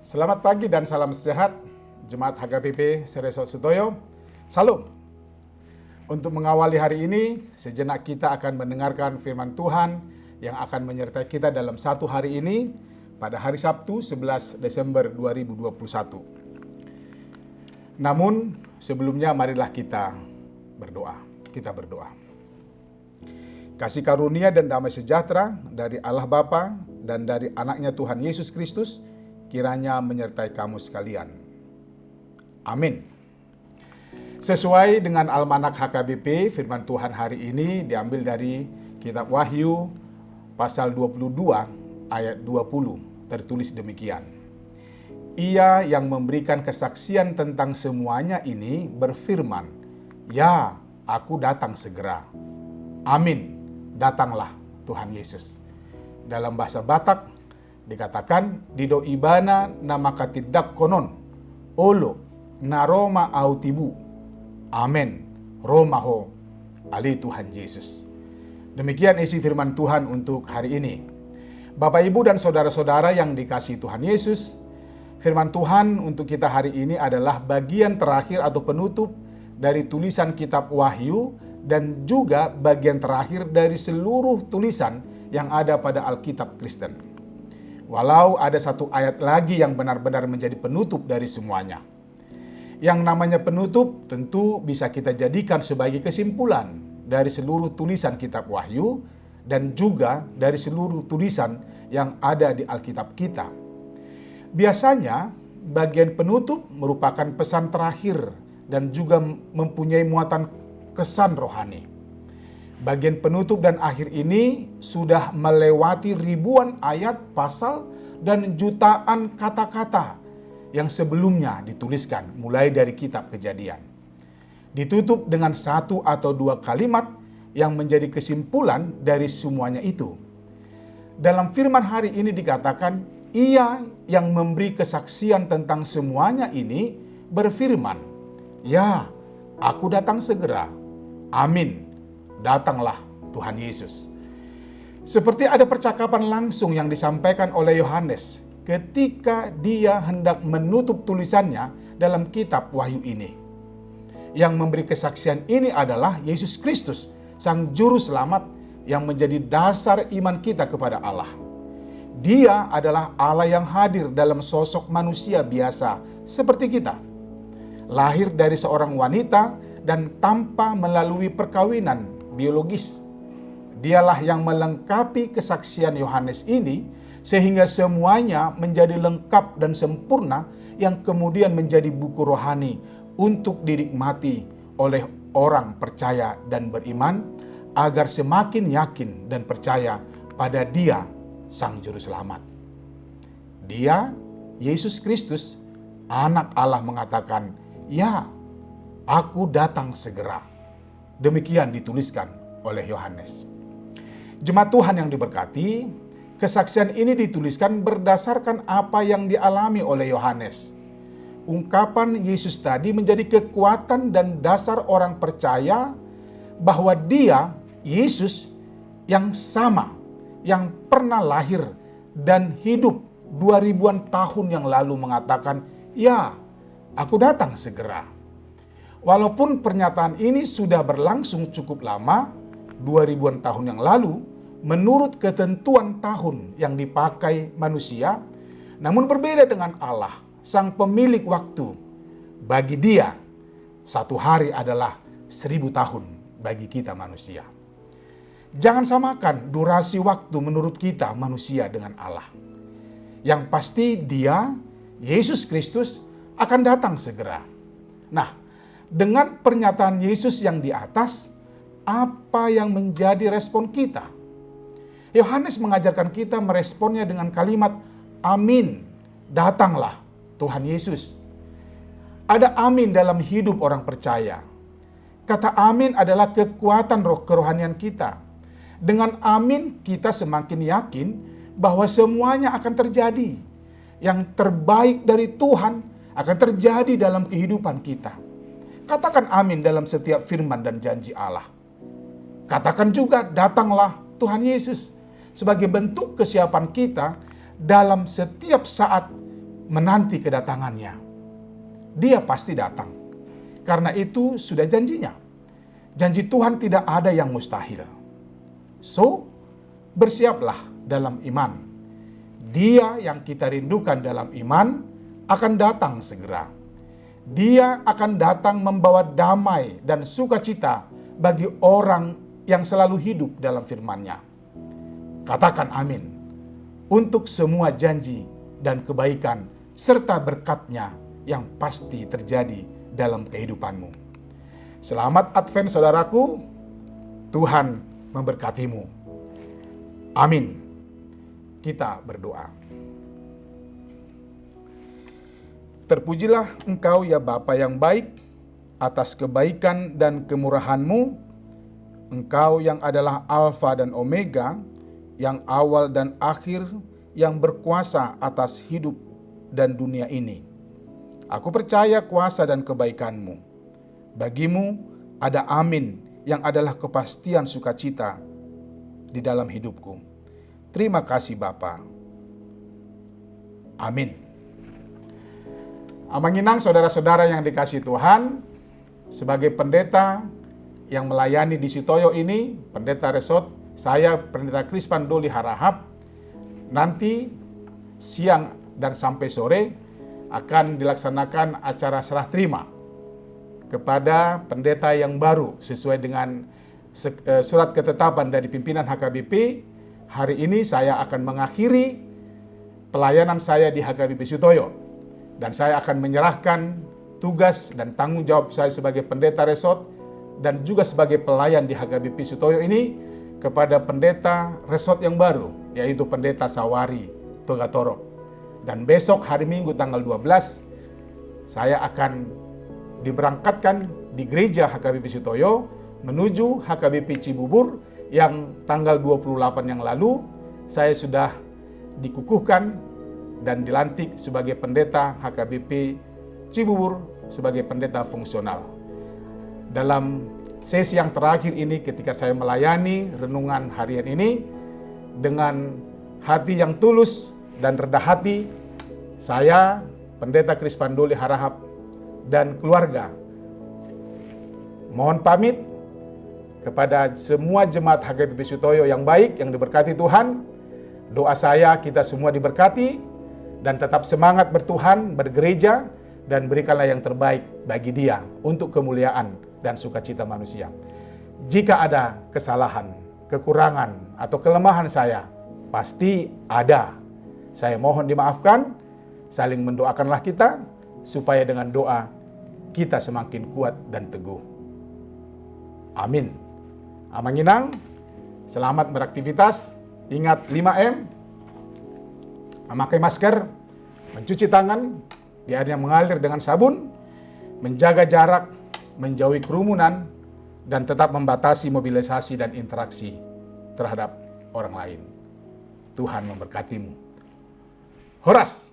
Selamat pagi dan salam sehat, Jemaat HKBP Sereso Sutoyo. Salam. Untuk mengawali hari ini, sejenak kita akan mendengarkan firman Tuhan yang akan menyertai kita dalam satu hari ini pada hari Sabtu 11 Desember 2021. Namun, sebelumnya marilah kita berdoa. Kita berdoa. Kasih karunia dan damai sejahtera dari Allah Bapa dan dari anaknya Tuhan Yesus Kristus kiranya menyertai kamu sekalian. Amin. Sesuai dengan Almanak HKBP, firman Tuhan hari ini diambil dari Kitab Wahyu pasal 22 ayat 20, tertulis demikian. Ia yang memberikan kesaksian tentang semuanya ini berfirman, "Ya, aku datang segera." Amin. Datanglah Tuhan Yesus. Dalam bahasa Batak dikatakan, dido ibana nama katidak konon, olo naroma autibu. Amen. Romaho ali Tuhan Yesus. Demikian isi firman Tuhan untuk hari ini. Bapak, Ibu, dan saudara-saudara yang dikasihi Tuhan Yesus, firman Tuhan untuk kita hari ini adalah bagian terakhir atau penutup dari tulisan kitab Wahyu dan juga bagian terakhir dari seluruh tulisan yang ada pada Alkitab Kristen. Walau ada satu ayat lagi yang benar-benar menjadi penutup dari semuanya. Yang namanya penutup tentu bisa kita jadikan sebagai kesimpulan dari seluruh tulisan kitab Wahyu dan juga dari seluruh tulisan yang ada di Alkitab kita. Biasanya bagian penutup merupakan pesan terakhir dan juga mempunyai muatan kesan rohani. Bagian penutup dan akhir ini sudah melewati ribuan ayat, pasal, dan jutaan kata-kata yang sebelumnya dituliskan mulai dari kitab Kejadian. Ditutup dengan satu atau dua kalimat yang menjadi kesimpulan dari semuanya itu. Dalam firman hari ini dikatakan, Ia yang memberi kesaksian tentang semuanya ini berfirman, "Ya, aku datang segera." Amin. Datanglah Tuhan Yesus. Seperti ada percakapan langsung yang disampaikan oleh Yohanes ketika dia hendak menutup tulisannya dalam kitab Wahyu ini. Yang memberi kesaksian ini adalah Yesus Kristus, Sang Juru Selamat yang menjadi dasar iman kita kepada Allah. Dia adalah Allah yang hadir dalam sosok manusia biasa seperti kita. Lahir dari seorang wanita dan tanpa melalui perkawinan biologis. Dialah yang melengkapi kesaksian Yohanes ini sehingga semuanya menjadi lengkap dan sempurna yang kemudian menjadi buku rohani untuk dinikmati oleh orang percaya dan beriman agar semakin yakin dan percaya pada Dia, Sang Juru Selamat. Dia, Yesus Kristus, Anak Allah, mengatakan, "Ya, aku datang segera." Demikian dituliskan oleh Yohanes. Jemaat Tuhan yang diberkati, kesaksian ini dituliskan berdasarkan apa yang dialami oleh Yohanes. Ungkapan Yesus tadi menjadi kekuatan dan dasar orang percaya bahwa Dia, Yesus, yang sama, yang pernah lahir dan hidup 2000-an tahun yang lalu mengatakan, "Ya, aku datang segera." Walaupun pernyataan ini sudah berlangsung cukup lama, 2000-an tahun yang lalu, menurut ketentuan tahun yang dipakai manusia, namun berbeda dengan Allah, Sang Pemilik waktu. Bagi Dia, satu hari adalah 1000 tahun bagi kita manusia. Jangan samakan durasi waktu menurut kita manusia dengan Allah. Yang pasti Dia, Yesus Kristus, akan datang segera. Nah, dengan pernyataan Yesus yang di atas, apa yang menjadi respon kita? Yohanes mengajarkan kita meresponnya dengan kalimat, "Amin, datanglah Tuhan Yesus." Ada amin dalam hidup orang percaya. Kata amin adalah kekuatan kerohanian kita. Dengan amin kita semakin yakin bahwa semuanya akan terjadi. Yang terbaik dari Tuhan akan terjadi dalam kehidupan kita. Katakan amin dalam setiap firman dan janji Allah. Katakan juga, "Datanglah Tuhan Yesus," sebagai bentuk kesiapan kita dalam setiap saat menanti kedatangannya. Dia pasti datang. Karena itu sudah janjinya. Janji Tuhan tidak ada yang mustahil. So, bersiaplah dalam iman. Dia yang kita rindukan dalam iman akan datang segera. Dia akan datang membawa damai dan sukacita bagi orang yang selalu hidup dalam firman-Nya. Katakan amin untuk semua janji dan kebaikan serta berkat-Nya yang pasti terjadi dalam kehidupanmu. Selamat Advent saudaraku, Tuhan memberkatimu. Amin. Kita berdoa. Terpujilah Engkau ya Bapa yang baik, atas kebaikan dan kemurahan-Mu. Engkau yang adalah Alfa dan Omega, yang awal dan akhir, yang berkuasa atas hidup dan dunia ini. Aku percaya kuasa dan kebaikan-Mu. Bagimu ada amin yang adalah kepastian sukacita di dalam hidupku. Terima kasih Bapa. Amin. Amanginang saudara-saudara yang dikasihi Tuhan, sebagai pendeta yang melayani di Sitoyo ini, pendeta resort, saya pendeta Krispan Doli Harahap, nanti siang dan sampai sore akan dilaksanakan acara serah terima kepada pendeta yang baru sesuai dengan surat ketetapan dari pimpinan HKBP. Hari ini saya akan mengakhiri pelayanan saya di HKBP Sitoyo dan saya akan menyerahkan tugas dan tanggung jawab saya sebagai pendeta resort dan juga sebagai pelayan di HKBP Sitoyo ini kepada pendeta resort yang baru, yaitu pendeta Sawari Togatoro. Dan besok hari Minggu tanggal 12 saya akan diberangkatkan di gereja HKBP Sitoyo menuju HKBP Cibubur yang tanggal 28 yang lalu saya sudah dikukuhkan dan dilantik sebagai pendeta HKBP Cibubur sebagai pendeta fungsional. Dalam sesi yang terakhir ini ketika saya melayani renungan harian ini dengan hati yang tulus dan rendah hati, saya pendeta Krispan Doli Harahap dan keluarga mohon pamit kepada semua jemaat HKBP Sitoyo yang baik, yang diberkati Tuhan. Doa saya kita semua diberkati dan tetap semangat bertuhan, bergereja, dan berikanlah yang terbaik bagi Dia untuk kemuliaan dan sukacita manusia. Jika ada kesalahan, kekurangan, atau kelemahan saya, pasti ada. Saya mohon dimaafkan, saling mendoakanlah kita, supaya dengan doa kita semakin kuat dan teguh. Amin. Amanginang, selamat beraktivitas, ingat 5M, memakai masker, mencuci tangan, di air yang mengalir dengan sabun, menjaga jarak, menjauhi kerumunan, dan tetap membatasi mobilisasi dan interaksi terhadap orang lain. Tuhan memberkatimu. Horas!